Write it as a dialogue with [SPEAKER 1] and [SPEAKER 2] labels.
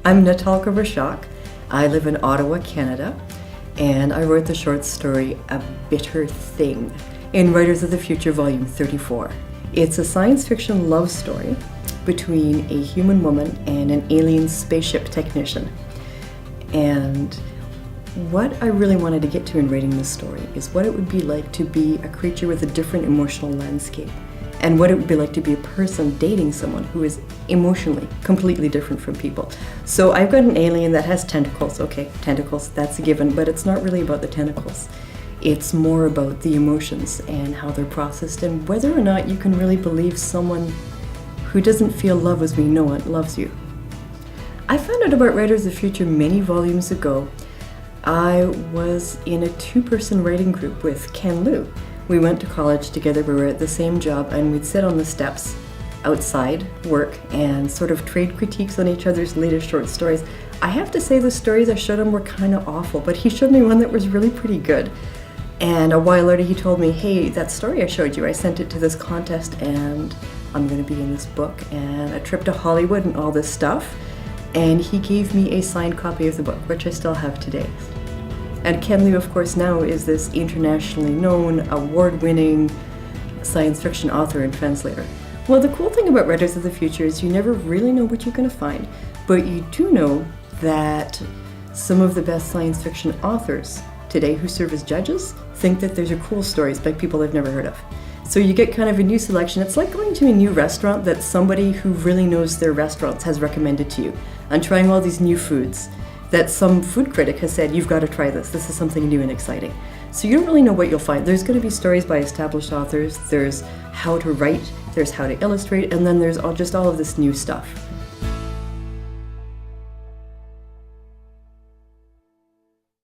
[SPEAKER 1] I'm Natalka Roshak. I live in Ottawa, Canada, and I wrote the short story A Bitter Thing in Writers of the Future, Volume 34. It's a science fiction love story between a human woman and an alien spaceship technician. And what I really wanted to get to in writing this story is what it would be like to be a creature with a different emotional landscape, and what it would be like to be a person dating someone who is emotionally completely different from people. So I've got an alien that has tentacles. Okay, tentacles, that's a given, but it's not really about the tentacles. It's more about the emotions and how they're processed and whether or not you can really believe someone who doesn't feel love as we know it loves you. I found out about Writers of the Future many volumes ago. I was in a two-person writing group with Ken Liu. We went to college together, we were at the same job, and we'd sit on the steps outside work and sort of trade critiques on each other's latest short stories. I have to say the stories I showed him were kind of awful, but he showed me one that was really pretty good. And a while later he told me, hey, that story I showed you, I sent it to this contest and I'm going to be in this book and a trip to Hollywood and all this stuff. And he gave me a signed copy of the book, which I still have today. And Ken Liu, of course, now is this internationally known, award-winning science fiction author and translator. Well, the cool thing about Writers of the Future is you never really know what you're going to find, but you do know that some of the best science fiction authors today who serve as judges think that those are cool stories by people they've never heard of. So you get kind of a new selection. It's like going to a new restaurant that somebody who really knows their restaurants has recommended to you, and trying all these new foods that some food critic has said, you've got to try this. This is something new and exciting. So you don't really know what you'll find. There's going to be stories by established authors. There's how to write, there's how to illustrate, and then there's just all of this new stuff.